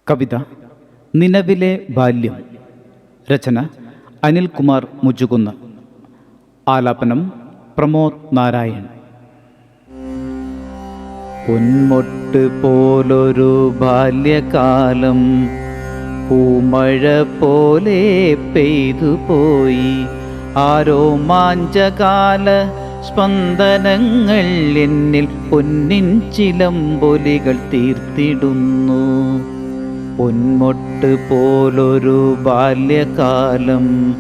കവിത നിലവിലെ ബാല്യം. രചന അനിൽകുമാർ മുജുകുന്ന്. ആലാപനം പ്രമോദ് നാരായൺ. പൊന്മൊട്ട് പോലൊരു ബാല്യകാലം പൂമഴ പോലെ പെയ്തുപോയി. ആരോ മാഞ്ചകാല സ്പന്ദനങ്ങൾ എന്നിൽ പൊന്നിൻ ചിലമ്പൊലികൾ തീർത്തിടുന്നു. പൊന്മൊട്ട് പോലൊരു ബാല്യകാലം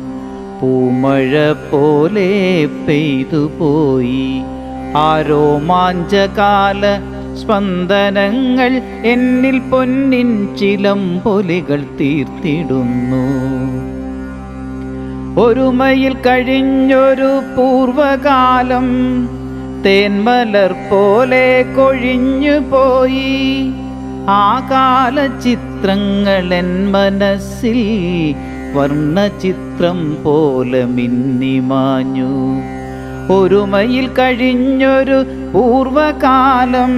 പൂമഴ പോലെ പെയ്തുപോയി. ആരോ മാഞ്ചകാല സ്പന്ദനങ്ങൾ എന്നിൽ പൊന്നിൻ ചിലമ്പൊലികൾ തീർത്തിടുന്നു. ഒരുമയിൽ കഴിഞ്ഞൊരു പൂർവകാലം തേന്മലർ പോലെ കൊഴിഞ്ഞു പോയി. ആ കാല ചിത്രങ്ങൾ എൻ മനസ്സിൽ വർണ്ണചിത്രം പോലെ മിന്നിമാഞ്ഞു. ഒരുമയിൽ കഴിഞ്ഞൊരു പൂർവകാലം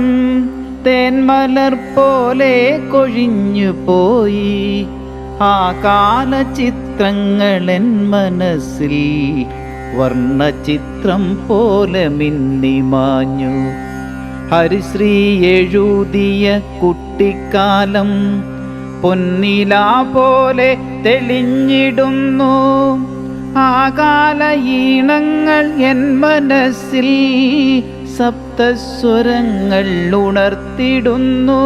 തേന്മലർ പോലെ കൊഴിഞ്ഞു പോയി. ആ കാല ചിത്രങ്ങൾ എൻ മനസ്സിൽ വർണ്ണചിത്രം പോലെ മിന്നിമാഞ്ഞു. ഹരിശ്രീ എഴുതിയ കുട്ടിക്കാലം പൊന്നിലാ പോലെ തെളിഞ്ഞിടുന്നു. ആ കാല ഈണങ്ങൾ എൻ മനസ്സിൽ സപ്തസ്വരങ്ങൾ ഉണർത്തിടുന്നു.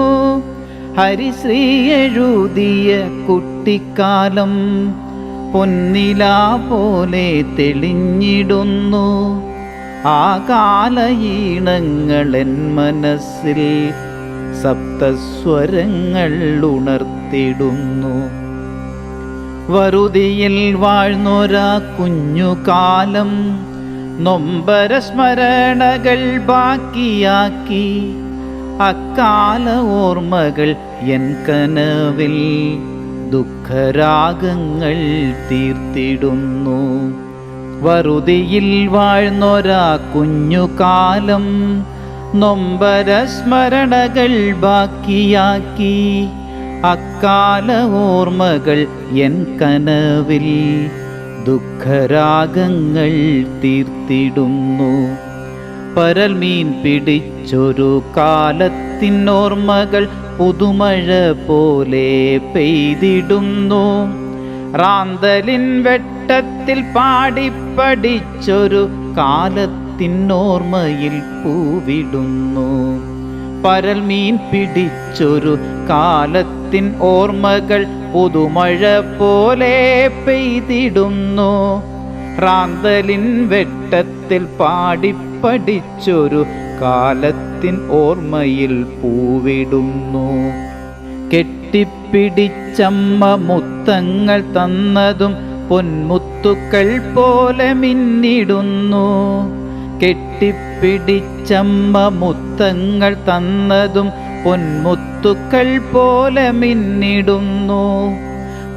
ഹരിശ്രീ എഴുതിയ കുട്ടിക്കാലം പൊന്നിലാ പോലെ തെളിഞ്ഞിടുന്നു. ആ കാല ഈണങ്ങൾ എൻ മനസ്സിൽ സപ്തസ്വരങ്ങൾ ഉണർത്തിടുന്നു. വറുതിയിൽ വാഴ്ന്നൊരാ കുഞ്ഞുകാലം നൊമ്പര സ്മരണകൾ ബാക്കിയാക്കി. അക്കാല ഓർമ്മകൾ എൻ കനവിൽ ദുഃഖരാഗങ്ങൾ തീർത്തിടുന്നു. വറുതിയിൽ വാഴ്ന്നൊരാ കുഞ്ഞുകാലം നൊമ്പര സ്മരണകൾ ബാക്കിയാക്കി. അക്കാല ഓർമ്മകൾ എൻ കനവിൽ ദുഃഖരാഗങ്ങൾ തീർത്തിടുന്നു. പരൽമീൻ പിടിച്ചൊരു കാലത്തിനോർമ്മകൾ പുതുമഴ പോലെ പെയ്തിടുന്നു. റാന്തലിൻ വെട്ടത്തിൽ പാടിപ്പടിച്ചൊരു കാലത്തിനോർമ്മയിൽ പൂവിടുന്നു. പരൽമീൻ പിടിച്ചൊരു കാലത്തിൻ ഓർമ്മകൾ പുതുമഴ പോലെ പെയ്തിടുന്നു. റാന്തലിൻ വെട്ടത്തിൽ പാടിപ്പടിച്ചൊരു കാലത്തിൻ ഓർമ്മയിൽ പൂവിടുന്നു. കെട്ടിപ്പിടിച്ചമ്മ മുത്തങ്ങൾ തന്നതും പൊന്മുത്തുക്കൾ പോലെ മിന്നിടുന്നു. കെട്ടിപ്പിടിച്ചമ്മ മുത്തങ്ങൾ തന്നതും പൊന്മുത്തുക്കൾ പോലെ മിന്നിടുന്നു.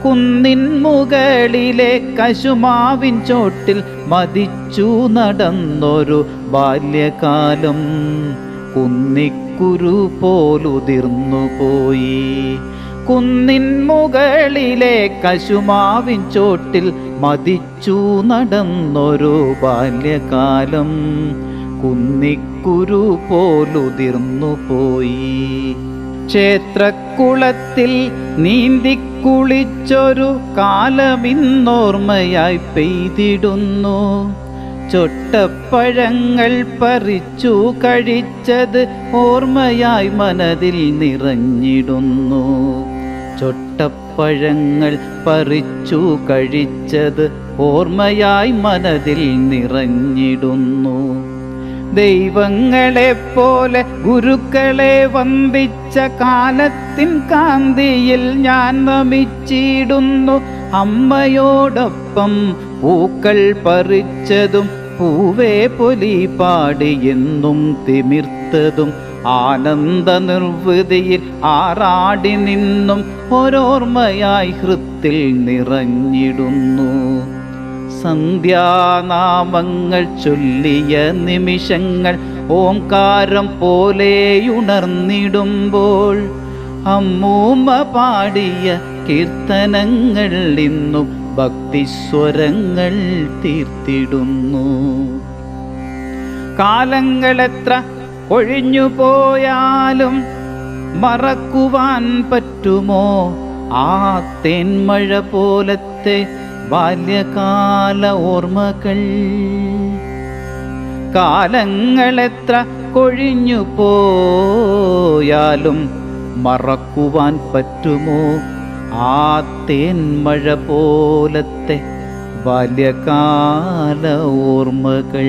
കുന്നിൻ മുകളിലെ കശുമാവിൻ ചോട്ടിൽ മതിച്ചു നടന്നൊരു ബാല്യകാലം കുന്നിക്കുരു പോലുതിർന്നു പോയി. കുന്നിൻ മുകളിലെ കശുമാവിൻ ചോട്ടിൽ മതിച്ചു നടന്നൊരു ബാല്യകാലം കുന്നിക്കുരു പോലുതിർന്നു പോയി. ക്ഷേത്രക്കുളത്തിൽ നീന്തിക്കുളിച്ചൊരു കാലമിന്നോർമ്മയായി പെയ്തിടുന്നു. ചൊട്ടപ്പഴങ്ങൾ പറിച്ചു കഴിച്ചത് ഓർമ്മയായി മനതിൽ നിറഞ്ഞിടുന്നു. ചൊട്ടപ്പഴങ്ങൾ പറിച്ചു കഴിച്ചത് ഓർമ്മയായി മനതിൽ നിറഞ്ഞിടുന്നു. ദൈവങ്ങളെപ്പോലെ ഗുരുക്കളെ വന്ദിച്ച കാലത്തിൻ കാന്തിയിൽ ഞാൻ നമിച്ചിടുന്നു. അമ്മയോടൊപ്പം പൂക്കൾ പറിച്ചതും പൂവേ പൊലി പാടിയെന്നും തിമിർത്തതും ആനന്ദ നിർവൃതിയിൽ ആറാടി നിന്നും ഓരോർമ്മയായി ഹൃത്തിൽ നിറഞ്ഞിടുന്നു. സന്ധ്യാനാമങ്ങൾ ചൊല്ലിയ നിമിഷങ്ങൾ ഓംകാരം പോലെയുണർന്നിടുമ്പോൾ അമ്മൂമ്മ പാടിയ കീർത്തനങ്ങൾ ഇന്നും ഭക്തിസ്വരങ്ങൾ തീർത്തിടുന്നു. കാലങ്ങളെത്ര കൊഴിഞ്ഞു പോയാലും മറക്കുവാൻ പറ്റുമോ ആ തേന്മഴ പോലത്തെ ബാല്യകാല ഓർമ്മകൾ? കാലങ്ങളെത്ര കൊഴിഞ്ഞു പോയാലും മറക്കുവാൻ പറ്റുമോ ആ തേന്മഴ പോലത്തെ ബാല്യകാല ഓർമ്മകൾ?